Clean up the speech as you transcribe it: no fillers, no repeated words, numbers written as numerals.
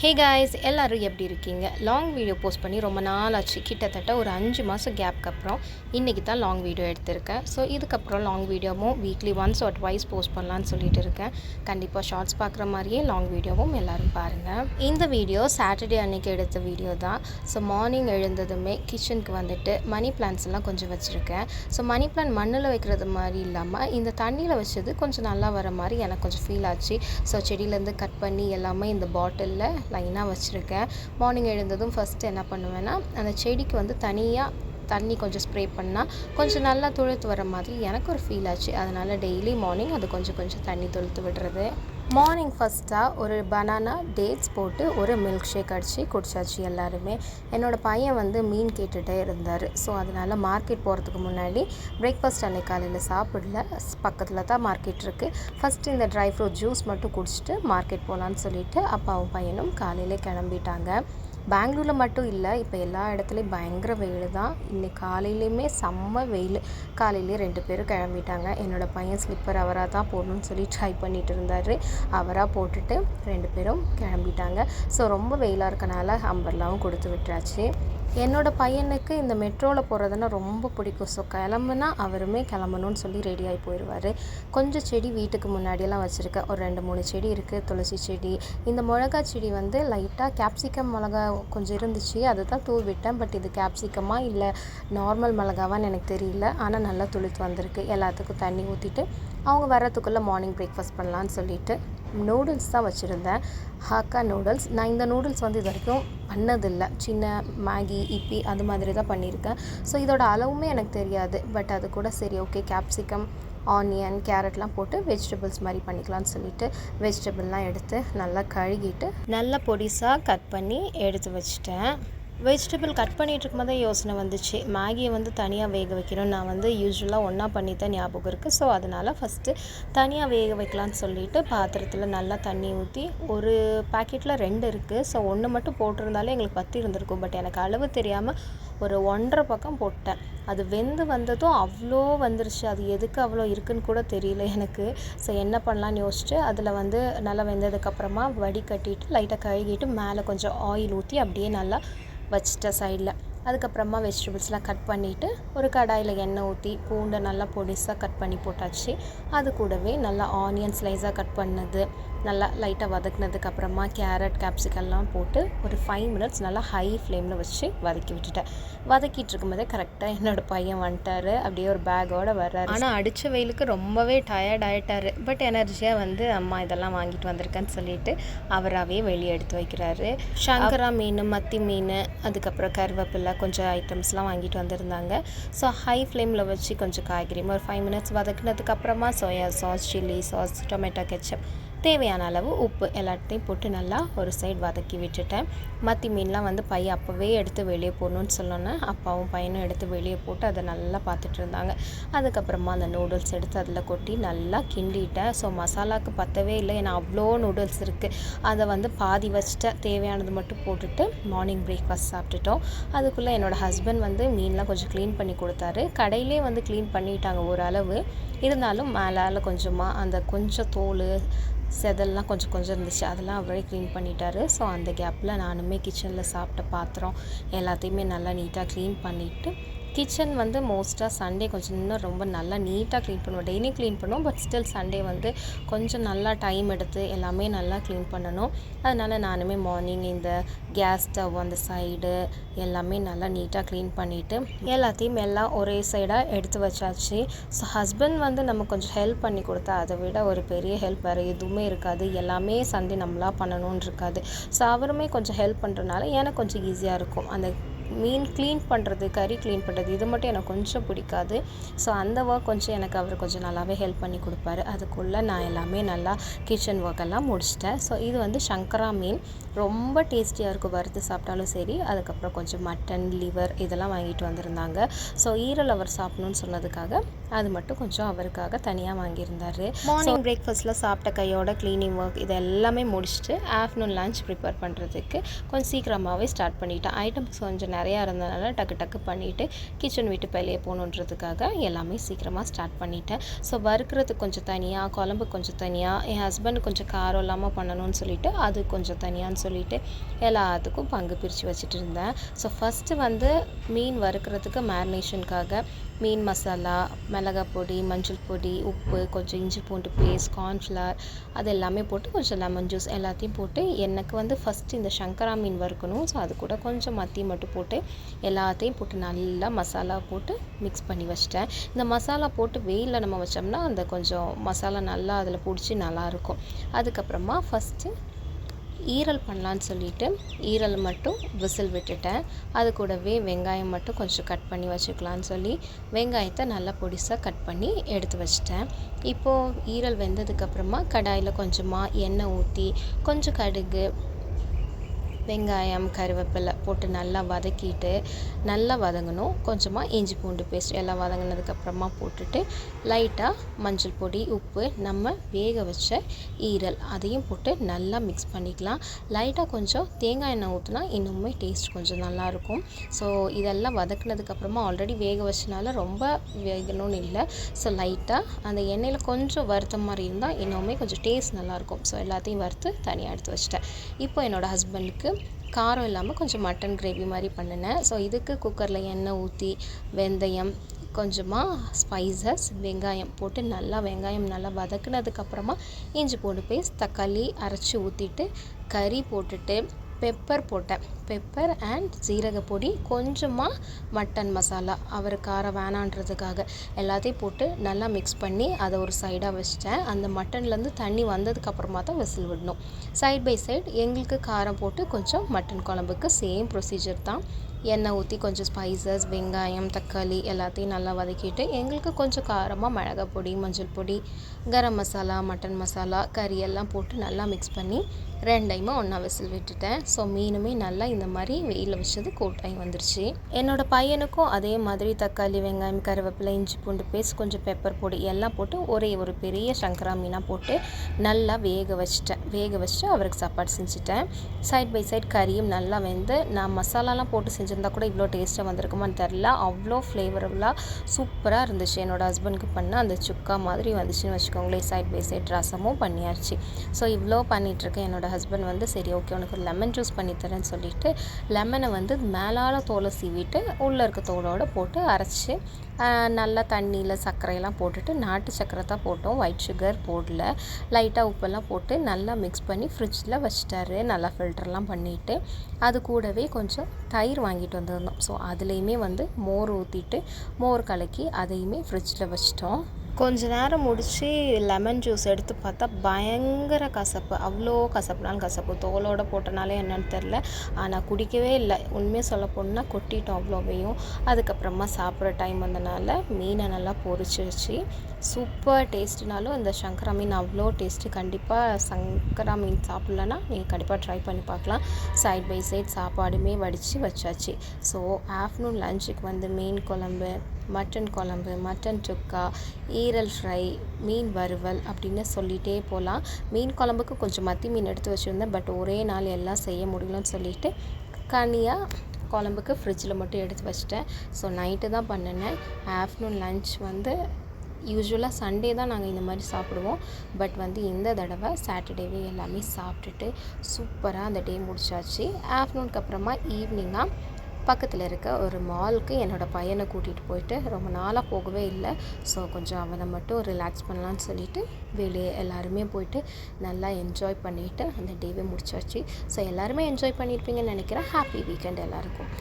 Hey guys, எல்லோரும் எப்படி இருக்கீங்க? லாங் வீடியோ போஸ்ட் பண்ணி ரொம்ப நாள் ஆச்சு. கிட்டத்தட்ட ஒரு 5 மாதம் கேப்க்கு அப்புறம் இன்றைக்கி தான் லாங் வீடியோ எடுத்திருக்கேன். ஸோ இதுக்கப்புறம் லாங் வீடியோவும் weekly once R twice post பண்ணலான்னு சொல்லிட்டு இருக்கேன். கண்டிப்பாக ஷார்ட்ஸ் பார்க்குற மாதிரியே லாங் வீடியோவும் எல்லோரும் பாருங்கள். இந்த வீடியோ சாட்டர்டே அன்றைக்கி எடுத்த வீடியோ தான். ஸோ மார்னிங் எழுந்ததுமே கிச்சனுக்கு வந்துட்டு மணி பிளான்ட்ஸ் எல்லாம் கொஞ்சம் வச்சுருக்கேன். ஸோ மணி பிளான்ட் மண்ணில் வைக்கிறது மாதிரி இல்லாமல் இந்த தண்ணியில் வச்சது கொஞ்சம் நல்லா வர மாதிரி எனக்கு கொஞ்சம் ஃபீல் ஆச்சு. ஸோ செடியிலேருந்து கட் பண்ணி எல்லாமே இந்த பாட்டிலில் லைனாக வச்சுருக்கேன். மார்னிங் எழுந்ததும் ஃபஸ்ட்டு என்ன பண்ணுவேன்னா, அந்த செடிக்கு வந்து தனியாக தண்ணி கொஞ்சம் ஸ்ப்ரே பண்ணால் கொஞ்சம் நல்லா துளுத்து வர மாதிரி எனக்கு ஒரு ஃபீல் ஆச்சு. அதனால் டெய்லி மார்னிங் அது கொஞ்சம் கொஞ்சம் தண்ணி தொளுத்து விடுறது. மார்னிங் ஃபஸ்ட்டாக ஒரு பனானா டேட்ஸ் போட்டு ஒரு மில்க் ஷேக் அடித்து குடிச்சாச்சு எல்லாருமே. என்னோடய பையன் வந்து மீன் கேட்டுகிட்டே இருந்தார். ஸோ அதனால் மார்க்கெட் போகிறதுக்கு முன்னாடி பிரேக்ஃபாஸ்ட் அன்றைக்கி காலையில் சாப்பிடல, பக்கத்தில் தான் மார்க்கெட் இருக்குது. ஃபஸ்ட்டு இந்த ட்ரை ஃப்ரூட் ஜூஸ் மட்டும் குடிச்சிட்டு மார்க்கெட் போகலான்னு சொல்லிவிட்டு அப்பாவும் பையனும் காலையிலே கிளம்பிட்டாங்க. பெங்களூரில் மட்டும் இல்லை, இப்போ எல்லா இடத்துலையும் பயங்கர வெயில் தான். இன்றைக்கி காலையிலையுமே செம்ம வெயில். காலையிலே 2 பேரும் கிளம்பிட்டாங்க. என்னோடய பையன் ஸ்லிப்பர் அவராக தான் போடணும்னு சொல்லி ட்ரை பண்ணிகிட்டு இருந்தார். அவராக போட்டுட்டு 2 பேரும் கிளம்பிட்டாங்க. ஸோ ரொம்ப வெயிலாக இருக்கனால அம்பர்லாவும் கொடுத்து விட்டுறாச்சு. என்னோடய பையனுக்கு இந்த மெட்ரோவில் போகிறதுனா ரொம்ப பிடிக்கும். ஸோ கிளம்புனா அவருமே கிளம்பணும்னு சொல்லி ரெடியாகி போயிடுவார். கொஞ்சம் செடி வீட்டுக்கு முன்னாடியெல்லாம் வச்சுருக்கேன். ஒரு 2-3 செடி இருக்குது. துளசி செடி, இந்த மிளகா செடி வந்து லைட்டாக கேப்சிகம் மிளகா கொஞ்சம் இருந்துச்சு, அதை தான் தூவி விட்டேன். பட் இது கேப்சிகமா இல்லை நார்மல் மிளகாவான்னு எனக்கு தெரியல. ஆனால் நல்லா துளுத்து வந்திருக்கு. எல்லாத்துக்கும் தண்ணி ஊற்றிட்டு அவங்க வர்றதுக்குள்ளே மார்னிங் பிரேக்ஃபாஸ்ட் பண்ணலான்னு சொல்லிவிட்டு நூடுல்ஸ் தான் வச்சுருந்தேன். ஹாக்கா நூடுல்ஸ். நான் இந்த நூடுல்ஸ் வந்து இது வரைக்கும் பண்ணதில்லை. சின்ன மேகி, இப்பி அது மாதிரி தான் பண்ணியிருக்கேன். ஸோ இதோட அளவுமே எனக்கு தெரியாது. பட் அது கூட சரி ஓகே, கேப்சிகம், ஆனியன், கேரட்லாம் போட்டு வெஜிடபிள்ஸ் மாதிரி பண்ணிக்கலான்னு சொல்லிவிட்டு வெஜிடபிள்லாம் எடுத்து நல்லா கழுகிட்டு நல்லா பொடிசாக கட் பண்ணி எடுத்து வச்சுட்டேன். வெஜிடபிள் கட் பண்ணிகிட்டு இருக்கும்போதே யோசனை வந்துச்சு, மேகியை வந்து தனியாக வேக வைக்கணும். நான் வந்து யூஸ்வலாக ஒன்றா பண்ணி தான் ஞாபகம் இருக்குது. ஸோ அதனால் ஃபஸ்ட்டு தனியாக வேக வைக்கலான்னு சொல்லிவிட்டு பாத்திரத்தில் நல்லா தண்ணி ஊற்றி, ஒரு பேக்கெட்டில் 2 இருக்குது. ஸோ 1 மட்டும் போட்டிருந்தாலே எங்களுக்கு 10 இருந்திருக்கும். பட் எனக்கு அளவு தெரியாமல் ஒரு 1.5 பக்கம் போட்டேன். அது வெந்து வந்ததும் அவ்வளோ வந்துருச்சு. அது எதுக்கு அவ்வளோ இருக்குன்னு கூட தெரியல எனக்கு. ஸோ என்ன பண்ணலான்னு யோசிச்சுட்டு அதில் வந்து நல்லா வெந்ததுக்கப்புறமா வடிகட்டிட்டு லைட்டாக கழுகிட்டு மேலே கொஞ்சம் ஆயில் ஊற்றி அப்படியே நல்லா வச்சுட்டேன் சைடில். அதுக்கப்புறமா வெஜிடபிள்ஸ்லாம் கட் பண்ணிவிட்டு ஒரு கடாயில் எண்ணெய் ஊற்றி பூண்டை நல்லா பொடிசாக கட் பண்ணி போட்டாச்சு. அது கூடவே நல்லா ஆனியன் ஸ்லைஸாக கட் பண்ணது நல்லா லைட்டாக வதக்குனதுக்கப்புறமா கேரட், கேப்சிகம்லாம் போட்டு ஒரு 5 மினிட்ஸ் நல்லா ஹை ஃப்ளேமில் வச்சு வதக்கி விட்டுட்டேன். வதக்கிட்டு இருக்கும்போதே கரெக்டாக என்னோடய பையன் வந்துட்டார். அப்படியே ஒரு பேக்கோடு வர்றாரு. ஆனால் அடித்த வெயிலுக்கு ரொம்பவே டயர்ட் ஆகிட்டார். பட் எனர்ஜியாக வந்து அம்மா இதெல்லாம் வாங்கிட்டு வந்திருக்கேன்னு சொல்லிட்டு அவராகவே வெளியே எடுத்து வைக்கிறாரு. சங்கரா மீன், மத்தி மீன், அதுக்கப்புறம் கருவேப்பிலை, கொஞ்சம் ஐட்டம்ஸ்லாம் வாங்கிட்டு வந்திருந்தாங்க. ஸோ ஹை ஃப்ளேமில் வச்சு கொஞ்சம் காய்கறி ஒரு 5 மினிட்ஸ் வதக்குனதுக்கப்புறமா soya sauce, chilli sauce, tomato ketchup, தேவையான அளவு உப்பு எல்லாத்தையும் போட்டு நல்லா ஒரு சைடு வதக்கி விட்டுட்டேன். மத்தி மீன்லாம் வந்து பையன் அப்போவே எடுத்து வெளியே போடணுன்னு சொன்னோன்னே அப்பாவும் பையனும் எடுத்து வெளியே போட்டு அதை நல்லா பார்த்துட்டு இருந்தாங்க. அதுக்கப்புறமா அந்த நூடுல்ஸ் எடுத்து அதில் கொட்டி நல்லா கிண்டிட்டேன். ஸோ மசாலாவுக்கு பத்தவே இல்லை, ஏன்னா அவ்வளோ நூடுல்ஸ் இருக்குது. அதை வந்து பாதி வச்சுட்டு தேவையானது மட்டும் போட்டுட்டு மார்னிங் பிரேக்ஃபாஸ்ட் சாப்பிட்டுட்டோம். அதுக்குள்ளே என்னோடய ஹஸ்பண்ட் வந்து மீன்லாம் கொஞ்சம் க்ளீன் பண்ணி கொடுத்தாரு. கடையிலே வந்து க்ளீன் பண்ணிட்டாங்க ஓரளவு. இருந்தாலும் மேலால் கொஞ்சமாக அந்த கொஞ்சம் தோல் செதல்லாம் கொஞ்சம் இருந்துச்சு, அதெல்லாம் அவரே க்ளீன் பண்ணிட்டாரு. ஸோ அந்த கேப்பில் நானுமே கிச்சனில் சாப்பிட்ட பாத்திரம் எல்லாத்தையுமே நல்லா நீட்டாக க்ளீன் பண்ணிவிட்டு, கிச்சன் வந்து மோஸ்ட்டாக சண்டே கொஞ்சம் இன்னும் ரொம்ப நல்லா நீட்டாக க்ளீன் பண்ணுவோம். டெய்லியும் க்ளீன் பண்ணுவோம். பட் ஸ்டில் சண்டே வந்து கொஞ்சம் நல்லா டைம் எடுத்து எல்லாமே நல்லா க்ளீன் பண்ணணும். அதனால் நானுமே மார்னிங் இந்த கேஸ் ஸ்டவ் அந்த சைடு எல்லாமே நல்லா நீட்டாக க்ளீன் பண்ணிவிட்டு எல்லாத்தையும் எல்லாம் ஒரே சைடாக எடுத்து வச்சாச்சு. ஸோ ஹஸ்பண்ட் வந்து நம்ம கொஞ்சம் ஹெல்ப் பண்ணி கொடுத்தா அதை விட ஒரு பெரிய ஹெல்ப் வேறு எதுவுமே இருக்காது. எல்லாமே சண்டே நம்மளாக பண்ணணும்னு இருக்காது. ஸோ அவருமே கொஞ்சம் ஹெல்ப் பண்ணுறதுனால எனக்கு கொஞ்சம் ஈஸியாக இருக்கும். அந்த மீன் க்ளீன் பண்ணுறது, கறி க்ளீன் பண்ணுறது, இது மட்டும் எனக்கு கொஞ்சம் பிடிக்காது. ஸோ அந்த ஒர்க் கொஞ்சம் எனக்கு அவர் கொஞ்சம் நல்லாவே ஹெல்ப் பண்ணி கொடுப்பாரு. அதுக்குள்ளே நான் எல்லாமே நல்லா கிச்சன் ஒர்க்கெல்லாம் முடிச்சிட்டேன். ஸோ இது வந்து சங்கரா மீன் ரொம்ப டேஸ்டியாக இருக்கும், வறுத்து சாப்பிட்டாலும் சரி. அதுக்கப்புறம் கொஞ்சம் மட்டன், லிவர் இதெல்லாம் வாங்கிட்டு வந்திருந்தாங்க. ஸோ ஈரல் அவர் சாப்பிடணும்னு சொன்னதுக்காக அது மட்டும் கொஞ்சம் அவருக்காக தனியாக வாங்கியிருந்தார். மார்னிங் பிரேக்ஃபாஸ்ட்டில் சாப்பிட்ட கையோட க்ளீனிங் ஒர்க் இது எல்லாமே முடிச்சுட்டு ஆஃப்டர்நூன் லன்ச் ப்ரிப்பேர் பண்ணுறதுக்கு கொஞ்சம் சீக்கிரமாகவே ஸ்டார்ட் பண்ணிட்டேன். ஐட்டம்ஸ் கொஞ்சம் நிறையா இருந்ததுனால டக்கு டக்கு பண்ணிவிட்டு கிச்சன் விட்டு வெளியே போகணுன்றதுக்காக எல்லாமே சீக்கிரமாக ஸ்டார்ட் பண்ணிட்டேன். ஸோ வறுக்கிறதுக்கு கொஞ்சம் தனியாக, குழம்பு கொஞ்சம் தனியாக, என் ஹஸ்பண்ட் கொஞ்சம் காரம் இல்லாமல் பண்ணணும்னு சொல்லிவிட்டு அது கொஞ்சம் தனியான்னு சொல்லிவிட்டு எல்லாத்துக்கும் பங்கு பிரித்து வச்சுட்டு இருந்தேன். ஸோ ஃபஸ்ட்டு வந்து மீன் வறுக்கிறதுக்கு மேரினேஷனுக்காக மீன் மசாலா, மிளகாய் பொடி, மஞ்சள் பொடி, உப்பு, கொஞ்சம் இஞ்சி பூண்டு பேஸ்ட், கார்ன்ஃப்ளவர் அது எல்லாமே போட்டு கொஞ்சம் லெமன் ஜூஸ் எல்லாத்தையும் போட்டு எனக்கு வந்து ஃபஸ்ட்டு இந்த சங்கரா மீன் வறுக்கணும். ஸோ அது கூட கொஞ்சம் மத்தி மட்டும் போட்டு எல்லாத்தையும் போட்டு நல்லா மசாலா போட்டு மிக்ஸ் பண்ணி வச்சிட்டேன். இந்த மசாலா போட்டு வெயிலில் நம்ம வச்சோம்னா அந்த கொஞ்சம் மசாலா நல்லா அதில் பிடிச்சி நல்லாயிருக்கும். அதுக்கப்புறமா ஃபஸ்ட்டு ஈரல் பண்ணலான்னு சொல்லிவிட்டு ஈரல் மட்டும் விசில் விட்டுட்டேன். அது கூடவே வெங்காயம் மட்டும் கொஞ்சம் கட் பண்ணி வச்சுக்கலான்னு சொல்லி வெங்காயத்தை நல்லா பொடிசாக கட் பண்ணி எடுத்து வச்சிட்டேன். இப்போது ஈரல் வெந்ததுக்கப்புறமா கடாயில் கொஞ்சமாக எண்ணெய் ஊற்றி கொஞ்சம் கடுகு, வெங்காயம், கருவேப்பிலை போட்டு நல்லா வதக்கிட்டு நல்லா வதங்கணும். கொஞ்சமாக இஞ்சி பூண்டு பேஸ்ட் எல்லாம் வதங்கினதுக்கப்புறமா போட்டுட்டு லைட்டாக மஞ்சள் பொடி, உப்பு, நம்ம வேக வச்ச ஈரல் அதையும் போட்டு நல்லா மிக்ஸ் பண்ணிக்கலாம். லைட்டாக கொஞ்சம் தேங்காய் எண்ணெய் ஊற்றினா இன்னுமே டேஸ்ட் கொஞ்சம் நல்லாயிருக்கும். ஸோ இதெல்லாம் வதக்கினதுக்கப்புறமா ஆல்ரெடி வேக வச்சனால ரொம்ப வேகணும்னு இல்லை. ஸோ லைட்டாக அந்த எண்ணெயில் கொஞ்சம் வறுத்த மாதிரி இருந்தால் இன்னுமே கொஞ்சம் டேஸ்ட் நல்லாயிருக்கும். ஸோ எல்லாத்தையும் வறுத்து தனியாக எடுத்து வச்சிட்டேன். இப்போ என்னோடய ஹஸ்பண்டுக்கு காரம் இல்லாமல் கொஞ்சம் மட்டன் கிரேவி மாதிரி பண்ணினேன். ஸோ இதுக்கு குக்கரில் எண்ணெய் ஊற்றி வெந்தயம், கொஞ்சமாக ஸ்பைசஸ், வெங்காயம் போட்டு நல்லா வெங்காயம் நல்லா வதக்குனதுக்கப்புறமா இஞ்சி பூண்டு பேஸ்ட், தக்காளி அரைச்சி ஊற்றிட்டு கறி போட்டுட்டு பெப்பர் போட்டேன். பெப்பர் அண்ட் சீரகப்பொடி, கொஞ்சமாக மட்டன் மசாலா அவர் காரம் வேணான்றதுக்காக எல்லாத்தையும் போட்டு நல்லா மிக்ஸ் பண்ணி அதை ஒரு சைடாக வச்சிட்டேன். அந்த மட்டன்லேருந்து தண்ணி வந்ததுக்கப்புறமா தான் விசில் விடணும். சைட் பை சைட் எங்களுக்கு காரம் போட்டு கொஞ்சம் மட்டன் குழம்புக்கு சேம் ப்ரொசீஜர் தான். எண்ணெய் ஊற்றி கொஞ்சம் ஸ்பைசஸ், வெங்காயம், தக்காளி எல்லாத்தையும் நல்லா வதக்கிட்டு எங்களுக்கு கொஞ்சம் காரமாக மிளகாய் பொடி, மஞ்சள் பொடி, கரம் மசாலா, மட்டன் மசாலா, கறி எல்லாம் போட்டு நல்லா மிக்ஸ் பண்ணி ரெண்டையுமே ஒன்றா விசில் விட்டுட்டேன். ஸோ மீனுமே நல்லா இந்த மாதிரி வெயிலில் வச்சது கோட்டாகி வந்துருச்சு. என்னோடய பையனுக்கும் அதே மாதிரி தக்காளி, வெங்காயம், கருவேப்பிலை, இஞ்சி பூண்டு பேஸ்ட், கொஞ்சம் பெப்பர் பொடி எல்லாம் போட்டு ஒரே ஒரு பெரிய சங்கரா மீனாக போட்டு நல்லா வேக வச்சுட்டு அவருக்கு சாப்பாடு செஞ்சுட்டேன். சைட் பை சைட் கறியும் நல்லா வெந்து, நான் மசாலாலாம் போட்டு செஞ்சுருந்தா கூட இவ்வளோ டேஸ்ட்டாக வந்திருக்குமான்னு தெரில. அவ்வளோ ஃப்ளேவரபுளாக சூப்பராக இருந்துச்சு. என்னோடய ஹஸ்பண்டுக்கு பண்ண அந்த சுக்கா மாதிரி வந்துச்சுன்னு வச்சுக்கோங்களேன். சைட் பை சைட் ரசமும் பண்ணியாச்சு. ஸோ இவ்வளோ பண்ணிகிட்ருக்கேன். என்னோடய ஹஸ்பண்ட் வந்து சரி ஓகே உனக்கு ஒரு லெமன் ஜூஸ் பண்ணித்தரேன்னு சொல்லிவிட்டு லெமனை வந்து மேலால் தோலை சீவிட்டு உள்ளே இருக்க தோலோடு போட்டு அரைச்சி நல்லா தண்ணியில் சர்க்கரையெல்லாம் போட்டுட்டு, நாட்டு சர்க்கரை தான் போட்டோம், ஒயிட் சுகர் போடல, லைட்டாக உப்பெல்லாம் போட்டு நல்லா மிக்ஸ் பண்ணி ஃப்ரிட்ஜில் வச்சுட்டாரு. நல்லா ஃபில்டர்லாம் பண்ணிவிட்டு அது கூடவே கொஞ்சம் தயிர் வாங்கிட்டு வந்திருந்தோம். ஸோ அதுலேயுமே வந்து மோர் ஊற்றிட்டு மோர் கலக்கி அதையுமே ஃப்ரிட்ஜில் வச்சிட்டோம். கொஞ்ச நேரம் முடித்து லெமன் ஜூஸ் எடுத்து பார்த்தா பயங்கர கசப்பு, அவ்வளோ கசப்புனாலும் கசப்பு. தோலோடு போட்டனாலே என்னன்னு தெரில, ஆனால் குடிக்கவே இல்லை. உண்மையாக சொல்ல போனால் கொட்டிட்டோம் அவ்வளோவையும். அதுக்கப்புறமா சாப்பிட்ற டைம் வந்தனால மீனை நல்லா பொரிச்சு வச்சு சூப்பர் டேஸ்ட்னாலும் இந்த சங்கரா மீன் அவ்வளோ டேஸ்ட்டு. கண்டிப்பாக சங்கரா மீன் சாப்பிட்லன்னா நீங்கள் கண்டிப்பாக ட்ரை பண்ணி பார்க்கலாம். சைட் பை சைட் சாப்பாடுமே வடித்து வச்சாச்சு. ஸோ ஆஃப்டர்நூன் லஞ்சுக்கு வந்து மீன் குழம்பு, மட்டன் குழம்பு, மட்டன் சுக்கா, ஈரல் ஃப்ரை, மீன் வறுவல் அப்படின்னு சொல்லிகிட்டே போகலாம். மீன் குழம்புக்கு கொஞ்சம் மத்தி மீன் எடுத்து வச்சுருந்தேன். பட் ஒரே நாள் எல்லாம் செய்ய முடியலன்னு சொல்லிவிட்டு கனியாக குழம்புக்கு ஃப்ரிட்ஜில் மட்டும் எடுத்து வச்சிட்டேன். ஸோ நைட்டு தான் பண்ணினேன். ஆஃப்டர்நூன் லன்ச் வந்து யூஸ்வலாக சண்டே தான் நாங்கள் இந்த மாதிரி சாப்பிடுவோம். பட் வந்து இந்த தடவை சாட்டர்டேவே எல்லாமே சாப்பிட்டுட்டு சூப்பராக அந்த டே முடிச்சாச்சு. ஆஃப்டர்நூனுக்கு அப்புறமா ஈவினிங்காக பக்கத்தில் இருக்க ஒரு மாலுக்கு என்னோடய பையனை கூட்டிகிட்டு போயிட்டு, ரொம்ப நாளாக போகவே இல்லை. ஸோ கொஞ்சம் அவனை மட்டும் ரிலாக்ஸ் பண்ணலான்னு சொல்லிவிட்டு வெளியே எல்லாருமே போயிட்டு நல்லா என்ஜாய் பண்ணிவிட்டு அந்த டேவே முடிச்சாச்சு. ஸோ எல்லாருமே என்ஜாய் பண்ணியிருப்பீங்கன்னு நினைக்கிறேன். ஹாப்பி வீக்கெண்ட் எல்லாருக்கும்.